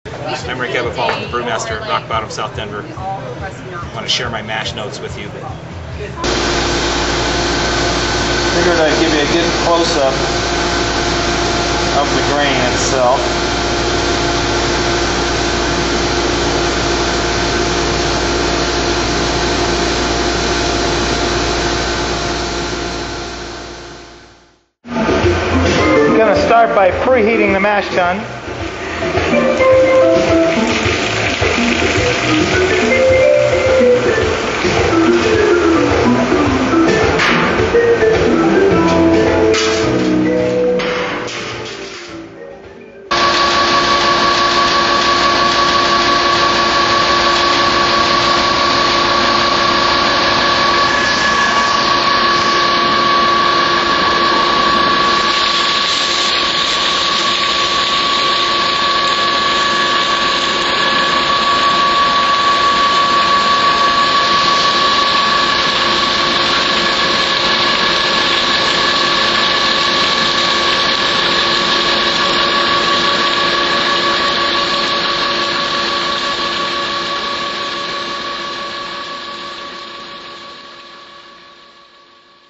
I'm Rick Abitbol, I'm the brewmaster at Rock Bottom, South Denver. I want to share my mash notes with you. Figured I'd give you a good close-up of the grain itself. I'm going to start by preheating the mash tun.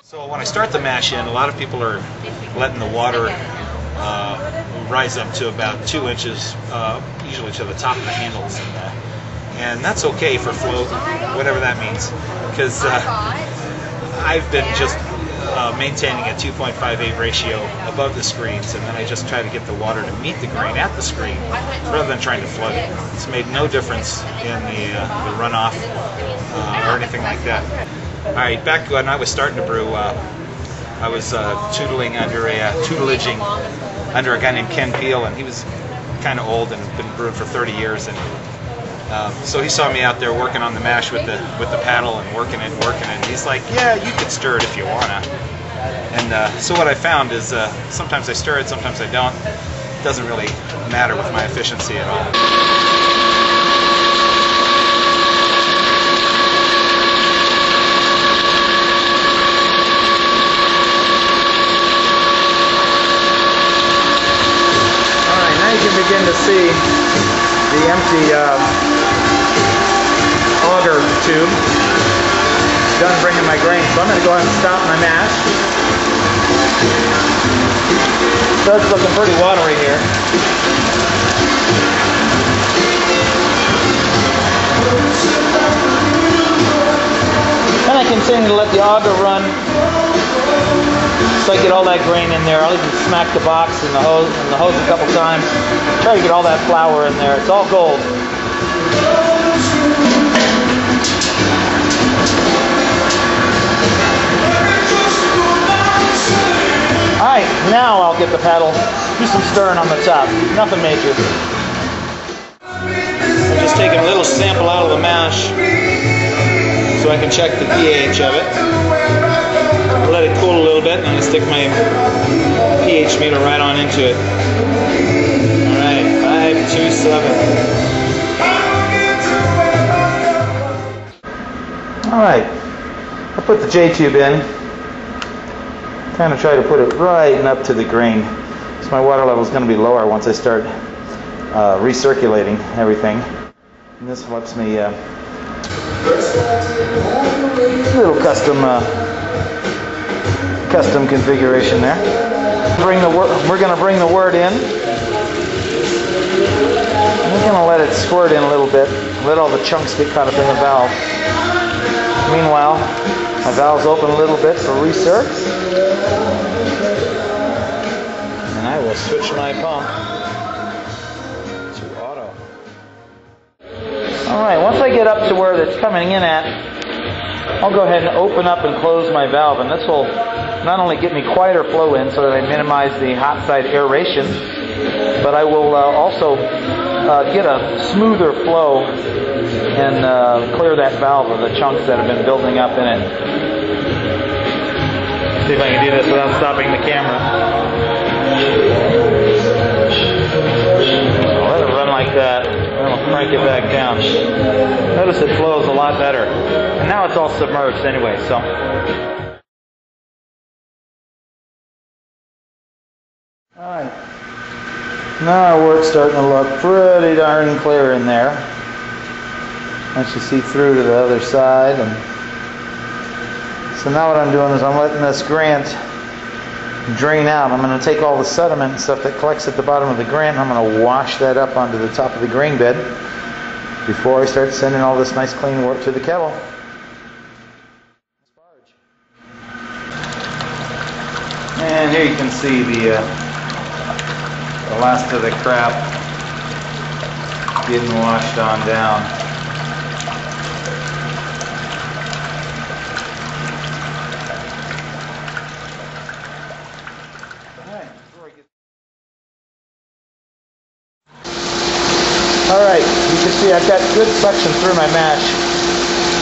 So when I start the mash in, a lot of people are letting the water rise up to about 2 inches, usually to the top of the handles, and that's okay for float, whatever that means, because I've been just maintaining a 2.58 ratio above the screens, and then I just try to get the water to meet the grain at the screen rather than trying to flood it. It's made no difference in the runoff or anything like that. Alright, back when I was starting to brew, I was tutelaging under a guy named Ken Peel, and he was kind of old and been brewing for 30 years, and so he saw me out there working on the mash with the paddle and working it, and he's like, yeah, you could stir it if you wanna. And so what I found is sometimes I stir it, sometimes I don't. It doesn't really matter with my efficiency at all. You can begin to see the empty auger tube. Done bringing my grain, so I'm going to go ahead and stop my mash. Starts looking pretty watery here. And I continue to let the auger run so I get all that grain in there. I'll even smack the box and the hose a couple times. Try to get all that flour in there. It's all gold. Alright, now I'll get the paddle, do some stirring on the top. Nothing major. I'm just taking a little sample out of the mash so I can check the pH of it. Let it cool a little bit, and I'm going to stick my pH meter right on into it. Alright, 527. Alright, I'll put the J-tube in. Kind of try to put it right up to the grain. So my water level is going to be lower once I start recirculating everything. And this lets me a little custom configuration there. We're going to bring the wort in. We're going to let it squirt in a little bit. Let all the chunks get caught up in the valve. Meanwhile, my valve's open a little bit for recircs. And I will switch my pump to auto. Alright, once I get up to where it's coming in at, I'll go ahead and open up and close my valve, and this will not only get me quieter flow in so that I minimize the hot side aeration, but I will also get a smoother flow and clear that valve of the chunks that have been building up in it. See if I can do this without stopping the camera. I'll let it run like that, and I'll crank it back down. Notice it flows a lot better. And now it's all submerged anyway, so. Alright. Now our work's starting to look pretty darn clear in there. Once you see through to the other side. And so now what I'm doing is I'm letting this grant drain out. I'm going to take all the sediment and stuff that collects at the bottom of the grant, and I'm going to wash that up onto the top of the grain bed before I start sending all this nice clean work to the kettle. And here you can see the last of the crap getting washed on down. Alright, you can see I've got good suction through my mash.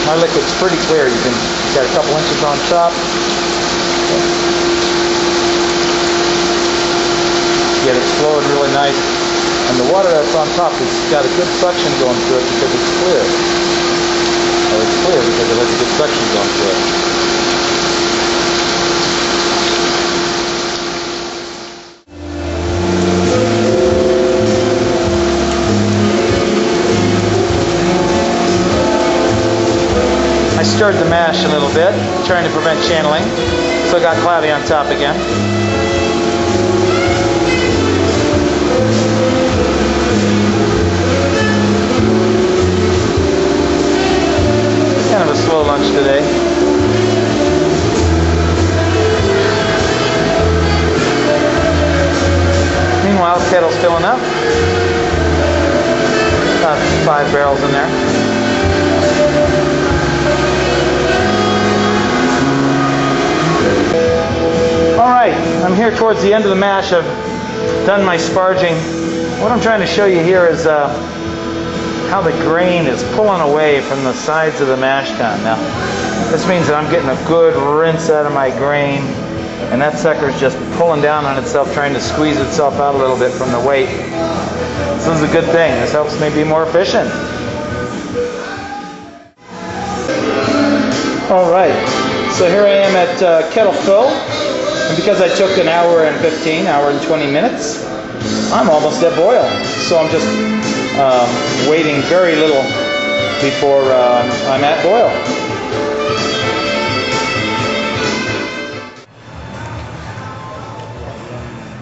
My liquid's pretty clear. You've got a couple inches on top. Get it flowing really nice. And the water that's on top has got a good suction going through it because it's clear. Or it's clear because it has a good suction going through it. I stirred the mash a little bit, trying to prevent channeling, so it got cloudy on top again. Kind of a slow lunch today. Meanwhile, the kettle's filling up. About 5 barrels in there. Alright, I'm here towards the end of the mash. I've done my sparging. What I'm trying to show you here is how the grain is pulling away from the sides of the mash tun. Now, this means that I'm getting a good rinse out of my grain, and that sucker's just pulling down on itself, trying to squeeze itself out a little bit from the weight. This is a good thing. This helps me be more efficient. Alright, so here I am at kettle fill. And because I took an hour and 20 minutes, I'm almost at boil. So I'm just waiting very little before I'm at boil.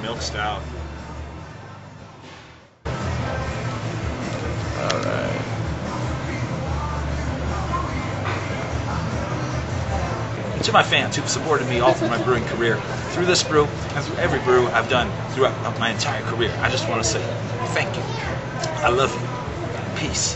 Milk stout. All right. To my fans who've supported me all through my brewing career, through this brew and through every brew I've done throughout my entire career, I just want to say thank you. I love you. Peace.